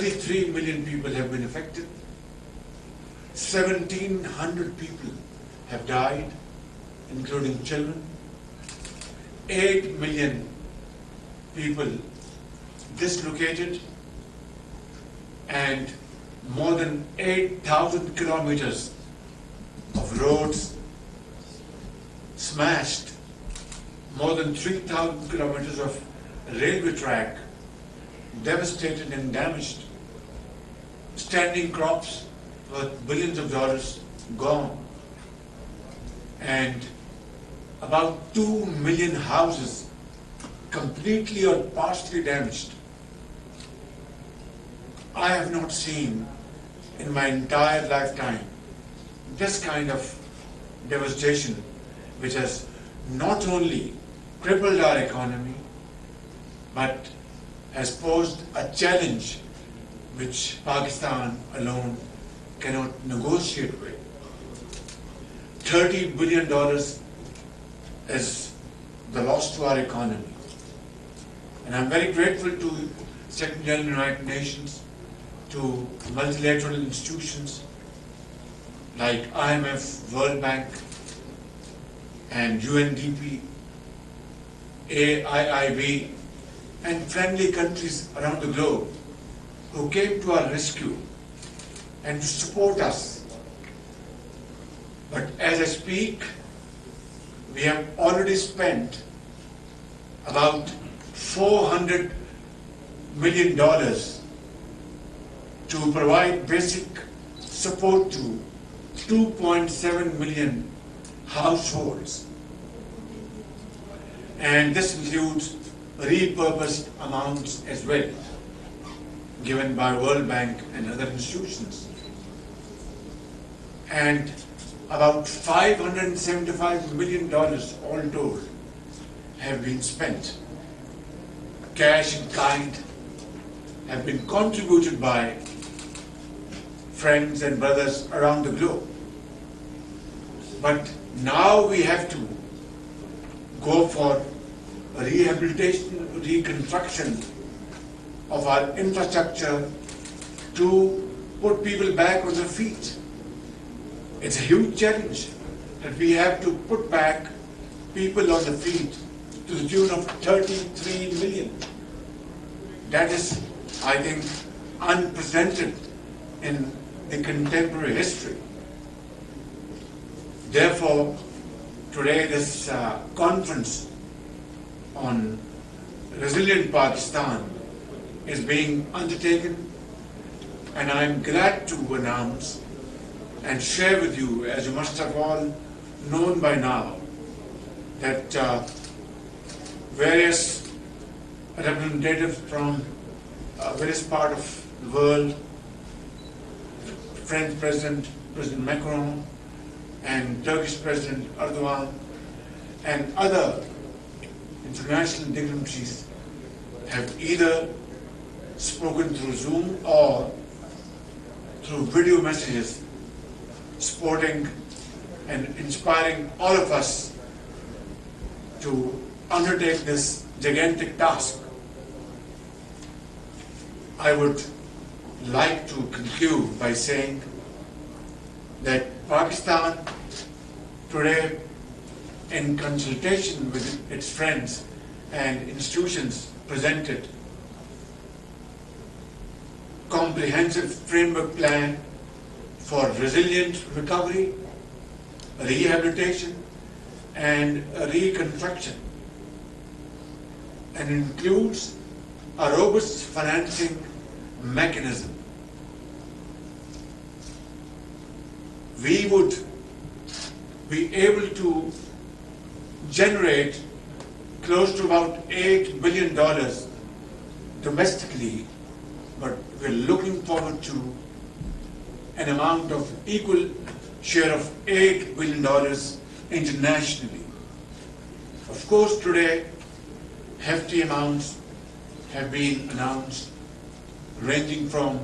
33 million people have been affected. 1,700 people have died, including children. 8 million people dislocated, and more than 8,000 kilometers of roads smashed, more than 3,000 kilometers of railway track devastated and damaged, standing crops worth billions of dollars gone, and about 2 million houses completely or partially damaged. I have not seen in my entire lifetime this kind of devastation, which has not only crippled our economy, but has posed a challenge which Pakistan alone cannot negotiate with. $30 billion is the loss to our economy. And I'm very grateful to Secretary General of the United Nations, to multilateral institutions like IMF, World Bank, and UNDP, AIIB, and friendly countries around the globe who came to our rescue and to support us. But as I speak, we have already spent about $400 million to provide basic support to 2.7 million households. And this includes repurposed amounts as well, given by World Bank and other institutions. And about $575 million all told have been spent. Cash in kind have been contributed by friends and brothers around the globe. But now we have to go for rehabilitation, reconstruction of our infrastructure to put people back on their feet. It's a huge challenge that we have to put back people on the feet to the tune of 33 million. That is, I think, unprecedented in the contemporary history. Therefore, today this conference on resilient Pakistan is being undertaken, and I'm glad to announce and share with you, as you must have all known by now, that various representatives from various parts of the world, French President Macron, and Turkish President Erdogan, and other international dignitaries have either spoken through Zoom or through video messages, supporting and inspiring all of us to undertake this gigantic task. I would like to conclude by saying that Pakistan today, in consultation with its friends and institutions, presented comprehensive framework plan for resilient recovery, rehabilitation, and reconstruction, and includes a robust financing mechanism. We would be able to generate close to about $8 billion domestically, but we're looking forward to an amount of equal share of $8 billion internationally. Of course, today, hefty amounts have been announced, ranging from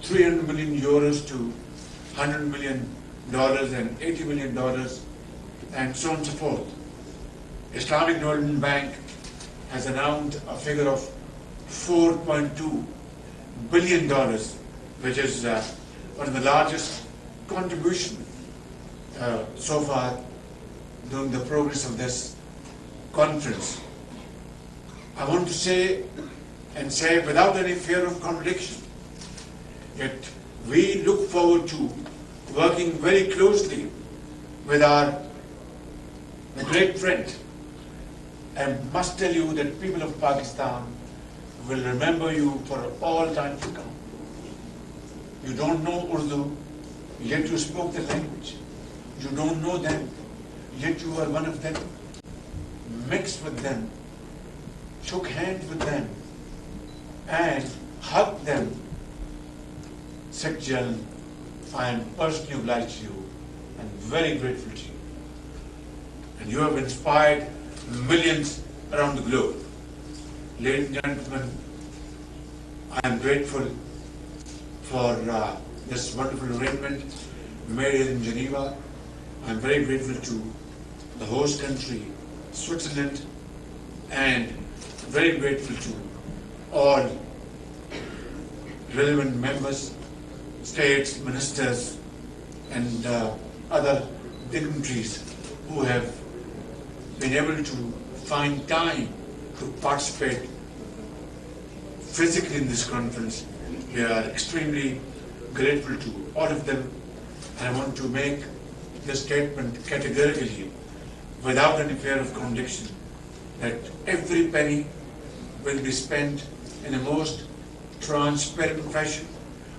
300 million euros to $100 million and $80 million, and so on and so forth. Islamic Development Bank has announced a figure of $4.2 billion, which is one of the largest contribution so far during the progress of this conference. I want to say without any fear of contradiction that we look forward to working very closely with our great friend. I must tell you that people of Pakistan will remember you for all time to come. You don't know Urdu, yet you spoke the language. You don't know them, yet you are one of them. Mixed with them, shook hands with them, and hugged them. Sekjal, I am personally obliged to you and very grateful to you. And you have inspired millions around the globe. Ladies and gentlemen, I am grateful for this wonderful arrangement made in Geneva. I am very grateful to the host country, Switzerland, and very grateful to all relevant members, states, ministers, and other dignitaries who have been able to find time to participate physically in this conference. We are extremely grateful to all of them. I want to make this statement categorically, without any fear of contradiction, that every penny will be spent in the most transparent fashion.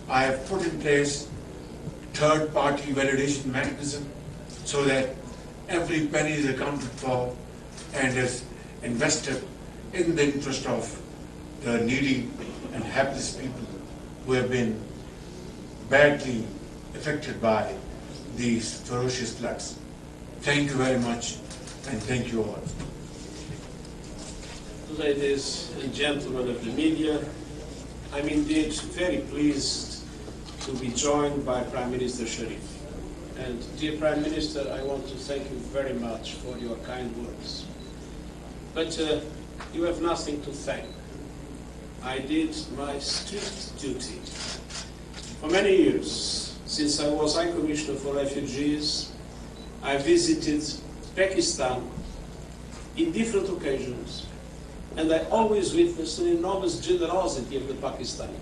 I have put in place third-party validation mechanism so that every penny is accounted for and is invested in the interest of the needy and helpless people who have been badly affected by these ferocious floods. Thank you very much, and thank you all. Ladies and gentlemen of the media, I'm indeed very pleased to be joined by Prime Minister Sharif. And dear Prime Minister, I want to thank you very much for your kind words. But you have nothing to thank. I did my strict duty. For many years, since I was High Commissioner for Refugees, I visited Pakistan in different occasions, and I always witnessed an enormous generosity of the Pakistani.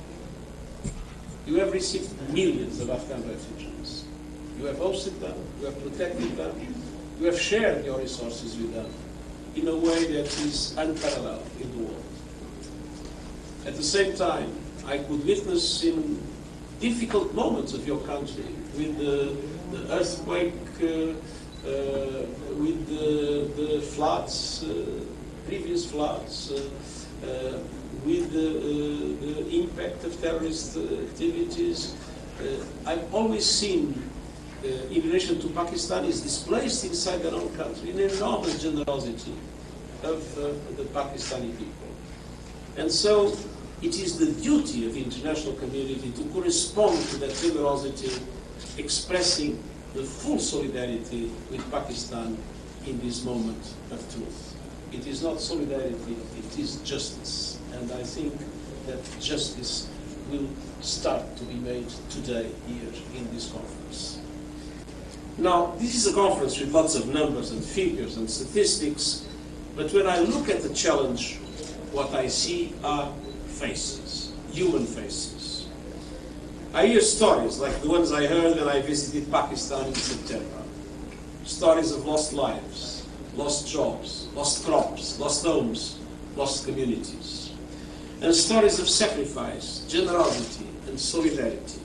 You have received millions of Afghan refugees. You have hosted them, you have protected them, you have shared your resources with them in a way that is unparalleled in the world. At the same time, I could witness in difficult moments of your country, with the earthquake, with the floods, previous floods, with the impact of terrorist activities. I've always seen, in relation to Pakistanis displaced inside their own country, an enormous generosity of the Pakistani people. And so it is the duty of the international community to correspond to that generosity, expressing the full solidarity with Pakistan in this moment of truth. It is not solidarity, it is justice. And I think that justice will start to be made today here in this conference. Now, this is a conference with lots of numbers and figures and statistics, but when I look at the challenge, what I see are faces, human faces. I hear stories like the ones I heard when I visited Pakistan in September. Stories of lost lives, lost jobs, lost crops, lost homes, lost communities. And stories of sacrifice, generosity, and solidarity.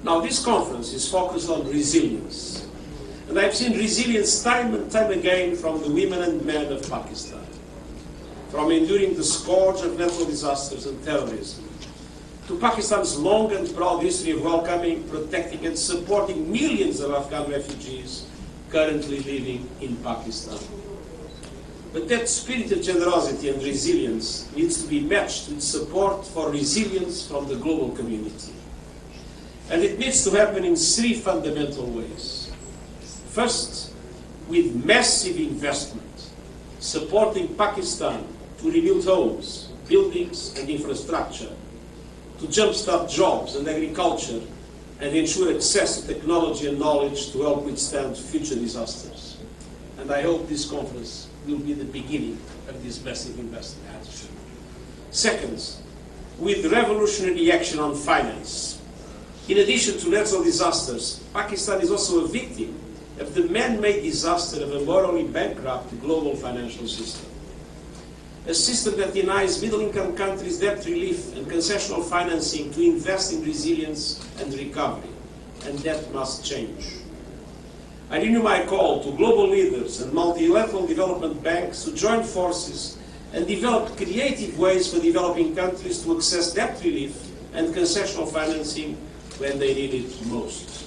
Now, this conference is focused on resilience. And I've seen resilience time and time again from the women and men of Pakistan. From enduring the scourge of natural disasters and terrorism, to Pakistan's long and proud history of welcoming, protecting, and supporting millions of Afghan refugees currently living in Pakistan. But that spirit of generosity and resilience needs to be matched with support for resilience from the global community. And it needs to happen in three fundamental ways. First, with massive investment, supporting Pakistan to rebuild homes, buildings, and infrastructure, to jumpstart jobs and agriculture and ensure access to technology and knowledge to help withstand future disasters. And I hope this conference will be the beginning of this massive investment. Second, with revolutionary action on finance. In addition to natural disasters, Pakistan is also a victim of the man-made disaster of a morally bankrupt global financial system. A system that denies middle-income countries debt relief and concessional financing to invest in resilience and recovery, and that must change. I renew my call to global leaders and multilateral development banks to join forces and develop creative ways for developing countries to access debt relief and concessional financing when they need it most.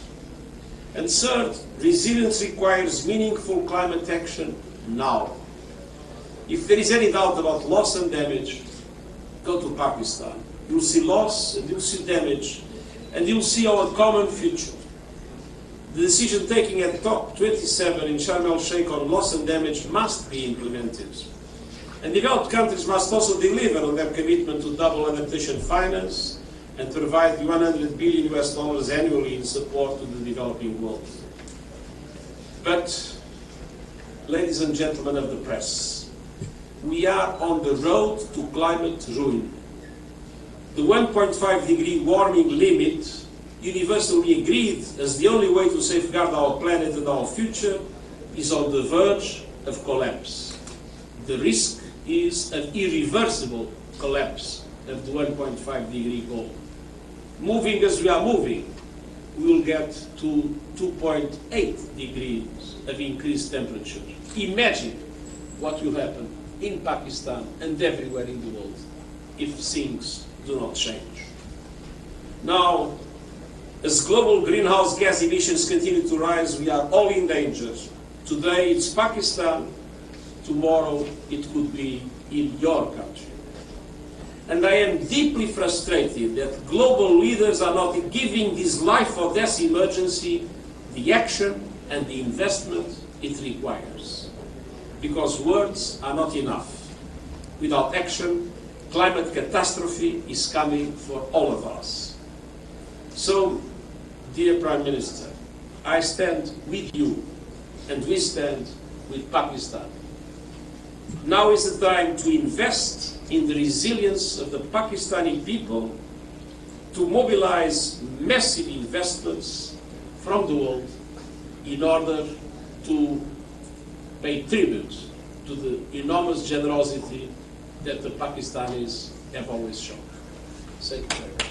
And third, resilience requires meaningful climate action now. If there is any doubt about loss and damage, go to Pakistan. You'll see loss and you'll see damage, and you'll see our common future. The decision taken at COP27 in Sharm el-Sheikh on loss and damage must be implemented. And developed countries must also deliver on their commitment to double adaptation finance and provide $100 billion annually in support to the developing world. But, ladies and gentlemen of the press, we are on the road to climate ruin. The 1.5 degree warming limit, universally agreed as the only way to safeguard our planet and our future, is on the verge of collapse. The risk is an irreversible collapse of the 1.5 degree goal. Moving as we are moving, we will get to 2.8 degrees of increased temperature. Imagine what will happen in Pakistan and everywhere in the world if things do not change. Now, as global greenhouse gas emissions continue to rise, we are all in danger. Today it's Pakistan, tomorrow it could be in your country. And I am deeply frustrated that global leaders are not giving this life or death emergency the action and the investment it requires. Because words are not enough. Without action, climate catastrophe is coming for all of us. So, dear Prime Minister, I stand with you and we stand with Pakistan. Now is the time to invest in the resilience of the Pakistani people, to mobilize massive investments from the world in order to pay tribute to the enormous generosity that the Pakistanis have always shown. Thank you very much.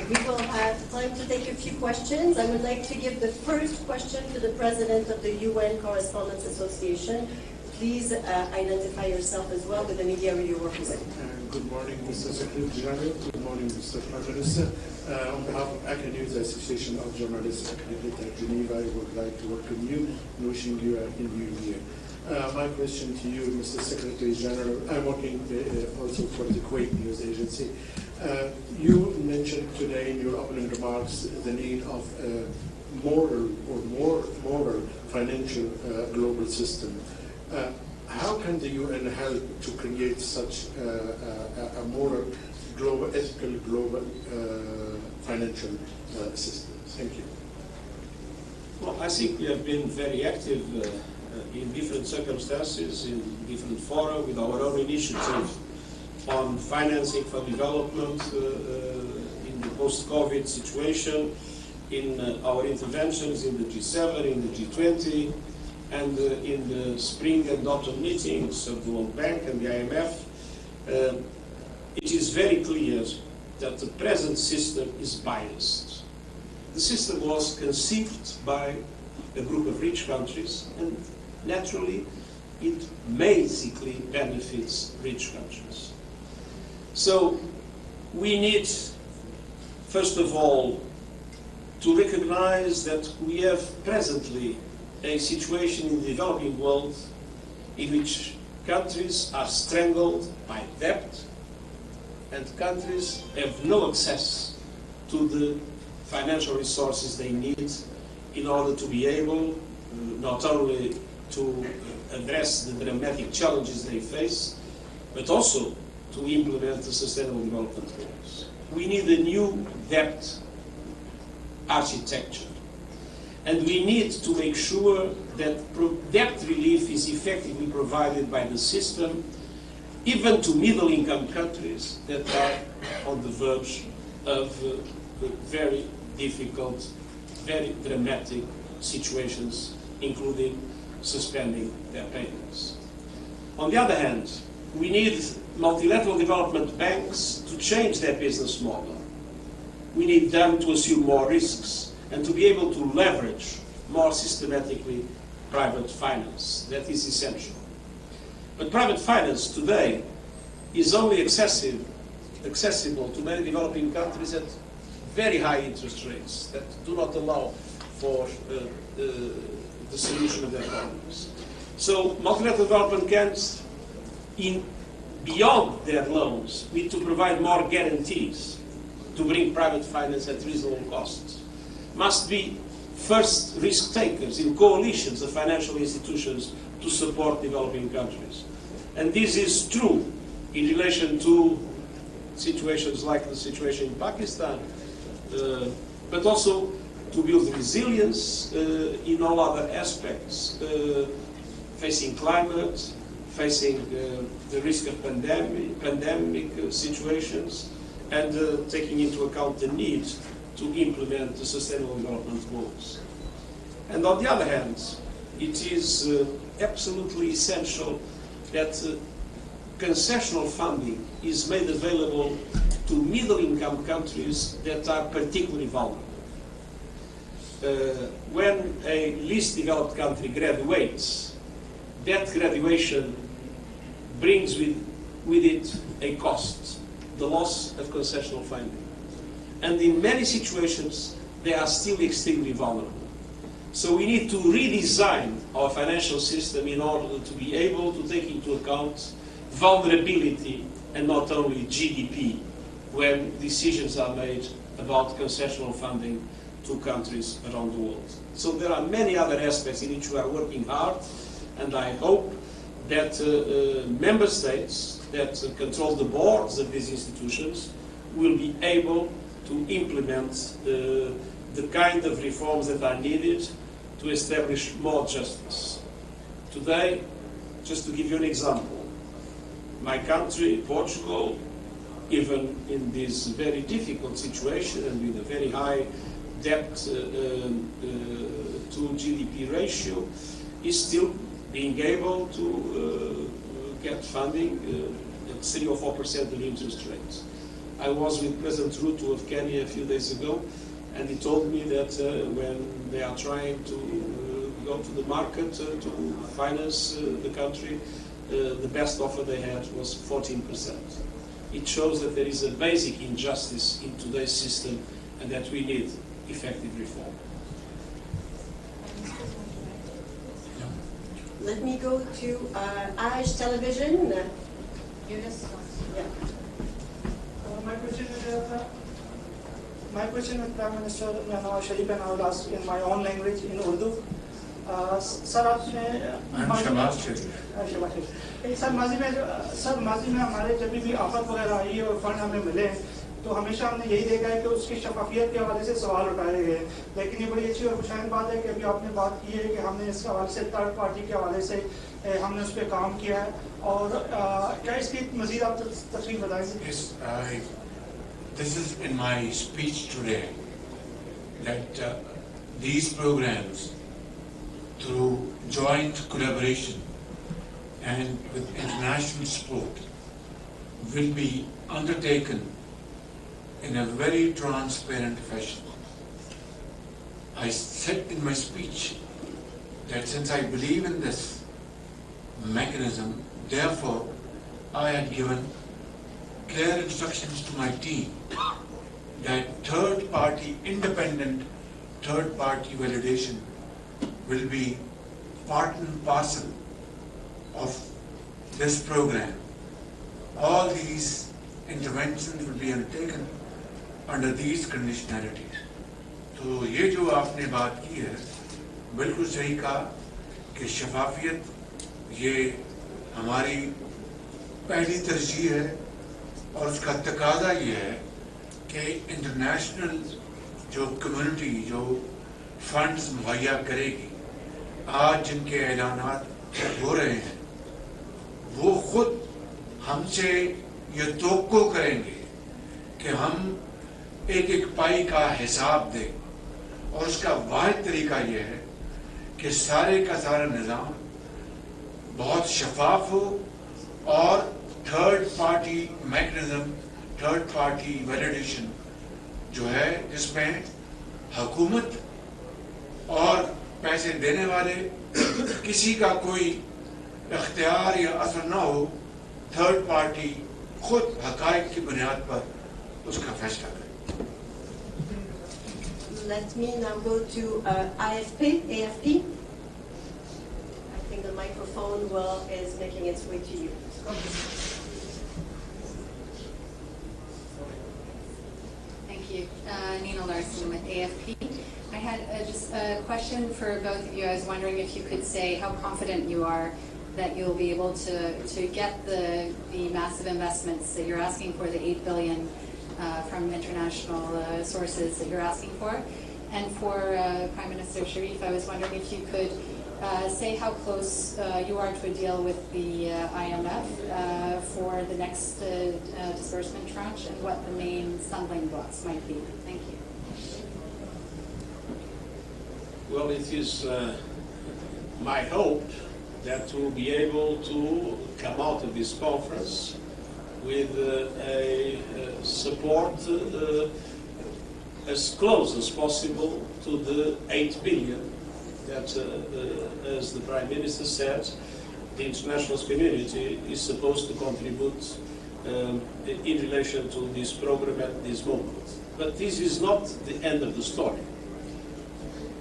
We will have time to take a few questions. I would like to give the first question to the President of the UN Correspondents Association. Please identify yourself as well with the media you represent. Good morning, Mr. Secretary General. Good morning, Mr. Prime Minister. On behalf of EyeNews365 Association of Journalists accredited at Geneva, I would like to welcome you and wishing you a new year. My question to you, Mr. Secretary General, I'm working also for the Kuwait News Agency. You mentioned today in your opening remarks the need of more financial global system. How can the UN help to create such a more global, ethical global financial system? Thank you. Well, I think we have been very active in different circumstances, in different fora, with our own initiative on financing for development in the post-COVID situation, in our interventions in the G7, in the G20, and in the spring and autumn meetings of the World Bank and the IMF. It is very clear that the present system is biased. The system was conceived by a group of rich countries, and naturally it basically benefits rich countries. So we need, first of all, to recognize that we have presently a situation in the developing world in which countries are strangled by debt and countries have no access to the financial resources they need in order to be able not only to address the dramatic challenges they face, but also to implement the Sustainable Development Goals. We need a new debt architecture. And we need to make sure that debt relief is effectively provided by the system, even to middle-income countries that are on the verge of very difficult, very dramatic situations, including suspending their payments. On the other hand, we need multilateral development banks to change their business model. We need them to assume more risks and to be able to leverage more systematically private finance. That is essential. But private finance today is only accessible to many developing countries at very high interest rates that do not allow for the solution of their problems. So multilateral development banks, beyond their loans, need to provide more guarantees to bring private finance at reasonable costs. Must be first risk takers in coalitions of financial institutions to support developing countries. And this is true in relation to situations like the situation in Pakistan, but also to build resilience in all other aspects, facing climate, facing the risk of pandemic situations, and taking into account the need to implement the Sustainable Development Goals. And on the other hand, it is absolutely essential that concessional funding is made available to middle-income countries that are particularly vulnerable. When a least developed country graduates, that graduation brings with it a cost, the loss of concessional funding. And in many situations, they are still extremely vulnerable. So we need to redesign our financial system in order to be able to take into account vulnerability and not only GDP when decisions are made about concessional funding to countries around the world. So there are many other aspects in which we are working hard, and I hope that member states that control the boards of these institutions will be able to implement the kind of reforms that are needed to establish more justice. Today, just to give you an example, my country, Portugal, even in this very difficult situation and with a very high debt to GDP ratio, is still being able to get funding at 3 or 4% of the interest rates. I was with President Ruto of Kenya a few days ago, and he told me that when they are trying to go to the market to finance the country, the best offer they had was 14%. It shows that there is a basic injustice in today's system and that we need effective reform. Let me go to Irish television. Yes. Yeah. My question is Prime Minister Sharif, and I will ask in my own language, in Urdu. Sir आपने sir माजी में हमारे जब भी आफत वगैरह आई है और फंड हमें मिले तो हमेशा हमने यही देखा है कि उसकी शफाफियत के हवाले से सवाल उठाए गए, लेकिन ये बड़ी अच्छी और खुशहाल बात है कि अभी आपने बात की है कि हमने इसके हवाले से थर्ड पार्टी के हवाले से हमने उस पर काम किया है, और क्या इसकी मज़ीद आप तफसील बताएंगे? Yes, this is in my speech today, that these programs, through joint collaboration and with international support, will be undertaken in a very transparent fashion. I said in my speech that since I believe in this mechanism, therefore I had given clear instructions to my team that independent third-party validation will be part and parcel of this program. All these interventions will be undertaken under these conditionalities. तो ये जो आपने बात की है बिल्कुल सही कहा कि शफाफियत ये हमारी पहली तरजीह है और उसका तकाजा ये है कि इंटरनेशनल जो कम्युनिटी जो फंड्स मुहैया करेगी, आज जिनके ऐलानात हो रहे हैं, वो खुद हमसे ये तवक्को करेंगे कि हम एक एक पाई का हिसाब दें। और उसका वाहिद तरीका ये है कि सारे का सारा निज़ाम बहुत शफाफ हो और third party mechanism, third party validation जो है, जिसमें हुकूमत और पैसे देने वाले किसी का कोई इख्तियार या असर ना हो, थर्ड पार्टी खुद हकायक की बुनियाद पर उसका फैसला करे। Let me now go to AFP. I think the microphone is making its way to you. Thank you. Nina Larson with AFP. I had just a question for both of you. I was wondering if you could say how confident you are that you'll be able to get the massive investments that you're asking for, the $8 billion from international sources that you're asking for. And for Prime Minister Sharif, I was wondering if you could say how close you are to a deal with the IMF for the next disbursement tranche, and what the main stumbling blocks might be. Thank you. Well, it is my hope that we'll be able to come out of this conference with a support as close as possible to the 8 billion that, as the Prime Minister said, the international community is supposed to contribute in relation to this program at this moment. But this is not the end of the story.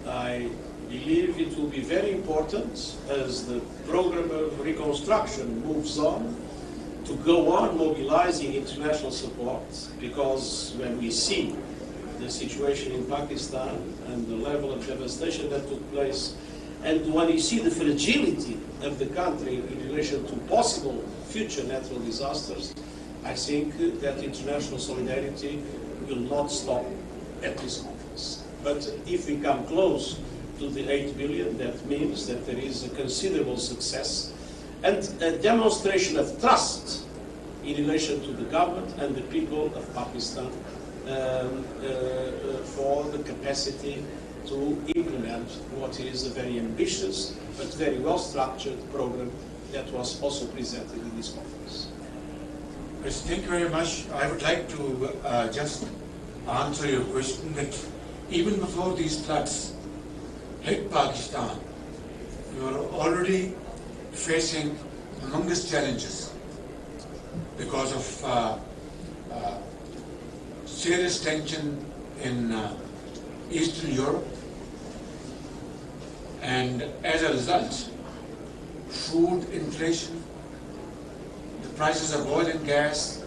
I believe it will be very important as the program of reconstruction moves on to go on mobilizing international support, because when we see the situation in Pakistan and the level of devastation that took place, and when you see the fragility of the country in relation to possible future natural disasters, I think that international solidarity will not stop at this conference. But if we come close to the 8 billion, that means that there is a considerable success and a demonstration of trust in relation to the government and the people of Pakistan for the capacity to implement what is a very ambitious but very well-structured program that was also presented in this conference. Yes, thank you very much. I would like to just answer your question that even before these floods hit Pakistan, we were already facing humongous challenges because of serious tension in Eastern Europe, and as a result, food inflation, the prices of oil and gas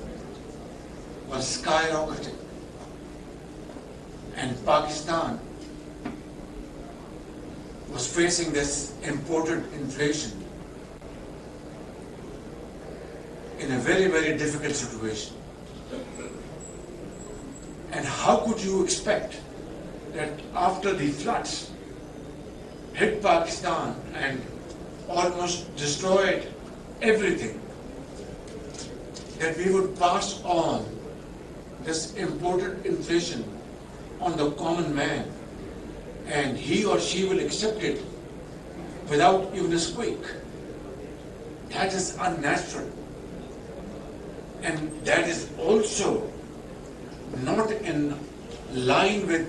were skyrocketing, and Pakistan was facing this imported inflation in a very, very difficult situation. And how could you expect that after the floods hit Pakistan and almost destroyed everything, that we would pass on this imported inflation on the common man, and he or she will accept it without even a squeak? That is unnatural. And that is also not in line with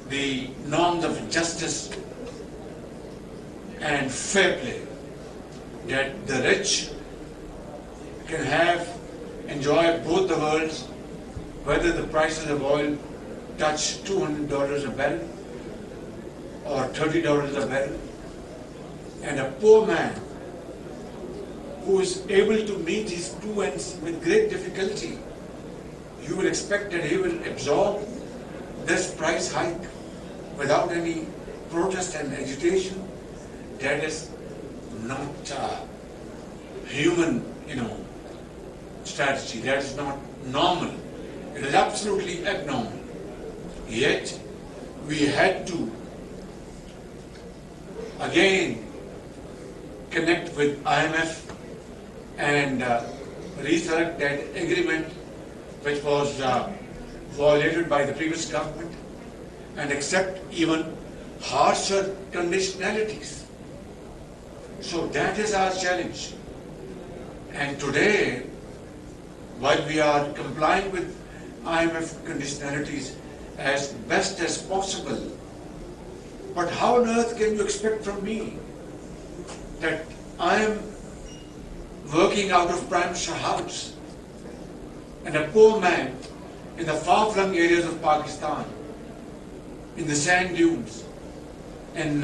the norms of justice and fair play, that the rich can enjoy both the worlds, whether the prices of oil touch $200 a barrel or $30 a barrel, and a poor man who is able to meet his two ends with great difficulty, you will expect that he will absorb this price hike without any protest and agitation. That is not human, strategy. That is not normal. It is absolutely abnormal. Yet, we had to again connect with IMF and resurrect that agreement which was violated by the previous government and accept even harsher conditionalities. So that is our challenge. And today, while we are complying with IMF conditionalities as best as possible, but how on earth can you expect from me that I am working out of Prime Minister's house and a poor man in the far-flung areas of Pakistan, in the sand dunes, in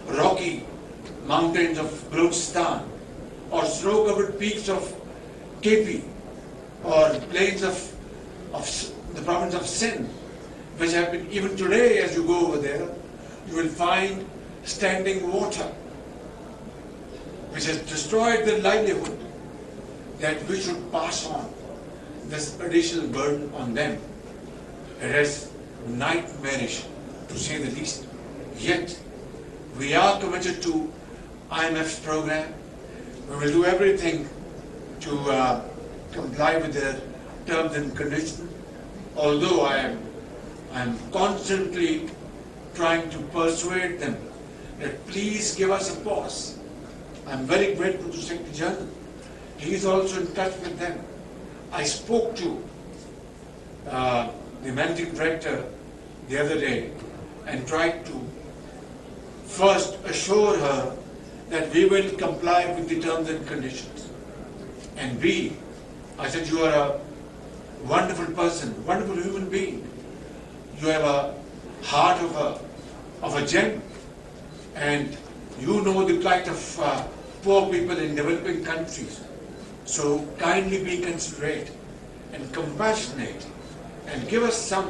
rocky mountains of Balochistan, or snow-covered peaks of KP, or plains of the province of Sindh, which have been, even today as you go over there, you will find standing water, which has destroyed their livelihood, that we should pass on this additional burden on them. It is nightmarish, to say the least. Yet, we are committed to IMF's program. We will do everything to comply with their terms and conditions, although I am constantly trying to persuade them that please give us a pause. I'm very grateful to Secretary General. He is also in touch with them. I spoke to the managing director the other day and tried to first assure her that we will comply with the terms and conditions. And B, I said, you are a wonderful person, wonderful human being. You have a heart of a gem, and you know the plight of poor people in developing countries. So kindly be considerate and compassionate and give us some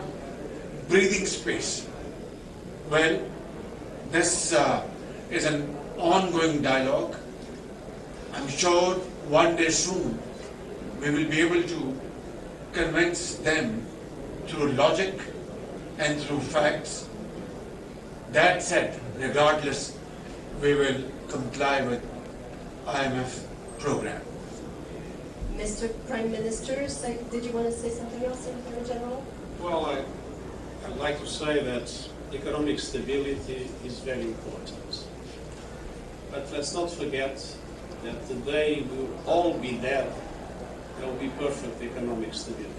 breathing space. Well, this is an ongoing dialogue. I'm sure one day soon we will be able to convince them through logic and through facts. That said, regardless, we will comply with IMF program. Mr. Prime Minister, did you want to say something else, Secretary General? Well, I'd like to say that economic stability is very important. But let's not forget that the day we'll all be dead, there will be perfect economic stability.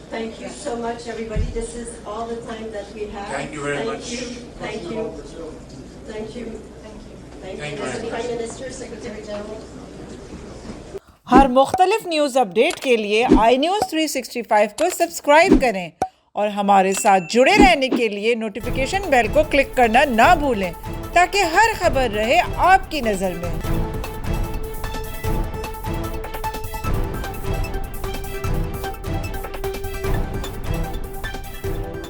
Thank you so much, everybody. This is all the time that we have. Thank you very much. Thank you. Thank you. Thank you, Mr. Prime Minister, Secretary General. हर मुख्तलिफ news update के लिए iNews365 को subscribe करें और हमारे साथ जुड़े रहने के लिए नोटिफिकेशन बेल को क्लिक करना ना भूलें ताकि हर खबर रहे आपकी नज़र में।